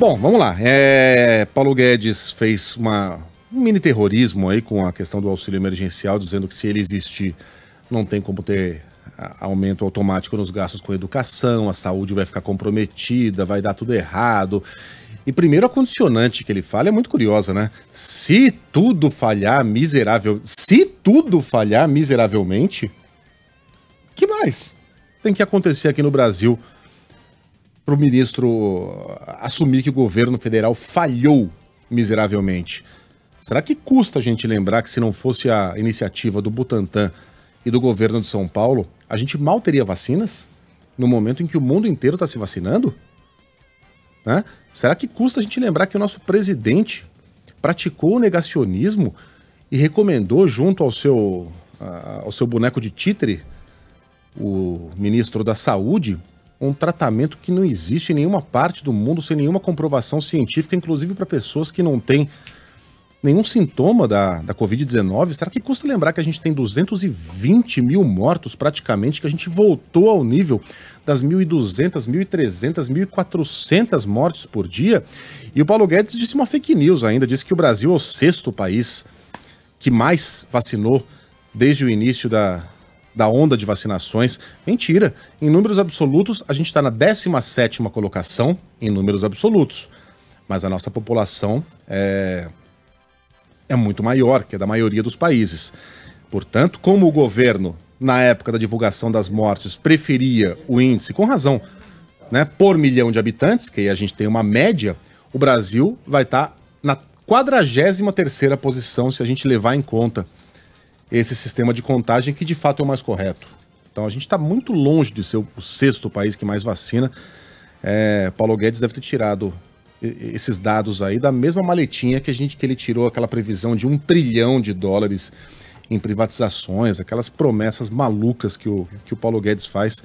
Bom, vamos lá. Paulo Guedes fez um mini terrorismo aí com a questão do auxílio emergencial, dizendo que se ele existir, não tem como ter aumento automático nos gastos com educação, a saúde vai ficar comprometida, vai dar tudo errado. E primeiro a condicionante que ele fala é muito curiosa, né? Se tudo falhar miseravelmente, que mais tem que acontecer aqui no Brasil para o ministro assumir que o governo federal falhou miseravelmente? Será que custa a gente lembrar que se não fosse a iniciativa do Butantan e do governo de São Paulo, a gente mal teria vacinas no momento em que o mundo inteiro está se vacinando? Né? Será que custa a gente lembrar que o nosso presidente praticou o negacionismo e recomendou junto ao seu boneco de títere, o ministro da Saúde, um tratamento que não existe em nenhuma parte do mundo, sem nenhuma comprovação científica, inclusive para pessoas que não têm nenhum sintoma da Covid-19? Será que custa lembrar que a gente tem 220 mil mortos praticamente, que a gente voltou ao nível das 1.200, 1.300, 1.400 mortes por dia? E o Paulo Guedes disse uma fake news ainda, disse que o Brasil é o 6º país que mais vacinou desde o início da onda de vacinações. Mentira. Em números absolutos, a gente está na 17ª colocação em números absolutos. Mas a nossa população é muito maior que a da maioria dos países. Portanto, como o governo, na época da divulgação das mortes, preferia o índice, com razão, né, por milhão de habitantes, que aí a gente tem uma média, o Brasil vai estar na 43ª posição se a gente levar em conta esse sistema de contagem, que de fato é o mais correto. Então a gente está muito longe de ser o 6º país que mais vacina. Paulo Guedes deve ter tirado esses dados aí da mesma maletinha que ele tirou aquela previsão de $1 trilhão em privatizações, aquelas promessas malucas que o Paulo Guedes faz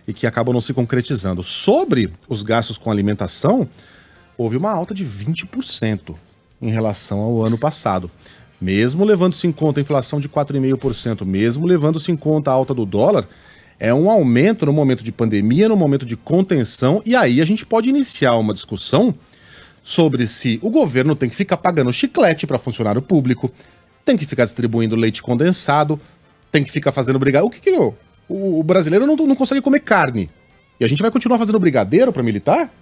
e que acabam não se concretizando. Sobre os gastos com alimentação, houve uma alta de 20% em relação ao ano passado. Mesmo levando-se em conta a inflação de 4,5%, mesmo levando-se em conta a alta do dólar, é um aumento no momento de pandemia, no momento de contenção, e aí a gente pode iniciar uma discussão sobre se o governo tem que ficar pagando chiclete para funcionário público, tem que ficar distribuindo leite condensado, tem que ficar fazendo brigadeiro. O brasileiro não consegue comer carne. E a gente vai continuar fazendo brigadeiro para militar?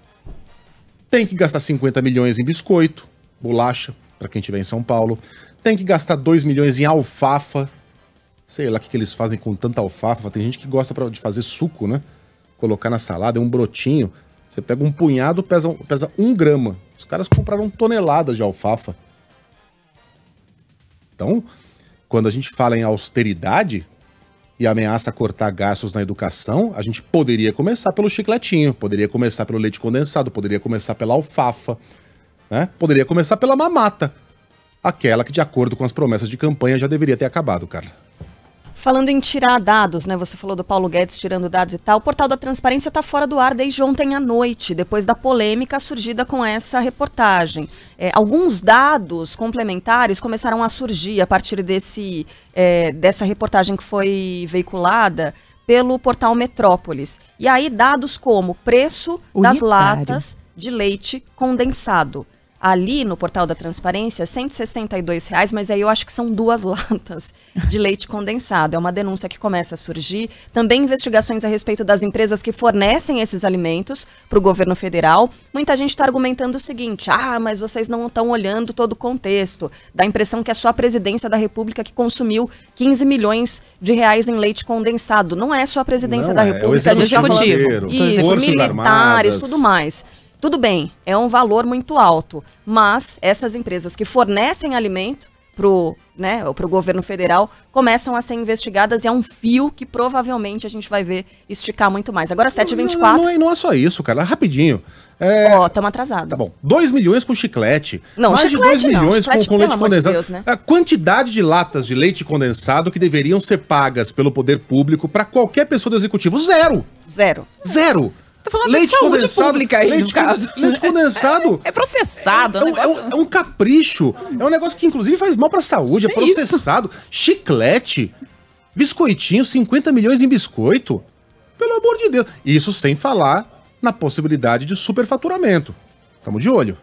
Tem que gastar 50 milhões em biscoito, bolacha, para quem estiver em São Paulo. Tem que gastar 2 milhões em alfafa. Sei lá o que eles fazem com tanta alfafa. Tem gente que gosta de fazer suco, né? Colocar na salada, é um brotinho. Você pega um punhado, pesa 1 grama. Os caras compraram toneladas de alfafa. Então, quando a gente fala em austeridade e ameaça cortar gastos na educação, a gente poderia começar pelo chicletinho, poderia começar pelo leite condensado, poderia começar pela alfafa, né? Poderia começar pela mamata. Aquela que, de acordo com as promessas de campanha, já deveria ter acabado, Carla. Falando em tirar dados, né? Você falou do Paulo Guedes tirando dados e tal. O portal da Transparência está fora do ar desde ontem à noite, depois da polêmica surgida com essa reportagem. Alguns dados complementares começaram a surgir a partir dessa reportagem que foi veiculada pelo portal Metrópolis. E aí, dados como preço das latas de leite condensado. Ali no portal da Transparência, R$162, mas aí eu acho que são 2 latas de leite condensado. É uma denúncia que começa a surgir. Também investigações a respeito das empresas que fornecem esses alimentos para o governo federal. Muita gente está argumentando o seguinte: mas vocês não estão olhando todo o contexto. Dá a impressão que é só a presidência da República que consumiu R$15 milhões em leite condensado. Não é só a presidência da República, é o executivo. Isso, militares, tudo mais. Tudo bem, é um valor muito alto, mas essas empresas que fornecem alimento pro governo federal começam a ser investigadas e é um fio que provavelmente a gente vai ver esticar muito mais. Agora 7h24. Não é só isso, cara, rapidinho. Estamos atrasados. Tá bom, 2 milhões com chiclete. Não, mais chiclete de 2 milhões com leite condensado. De Deus, né? A quantidade de latas de leite condensado que deveriam ser pagas pelo poder público para qualquer pessoa do executivo, zero. Você tá falando leite de saúde condensado, pública aí, no caso. Leite condensado. É processado. É um capricho. É um negócio que, inclusive, faz mal pra saúde. É processado. Isso. Chiclete. Biscoitinho, 50 milhões em biscoito. Pelo amor de Deus. Isso sem falar na possibilidade de superfaturamento. Tamo de olho.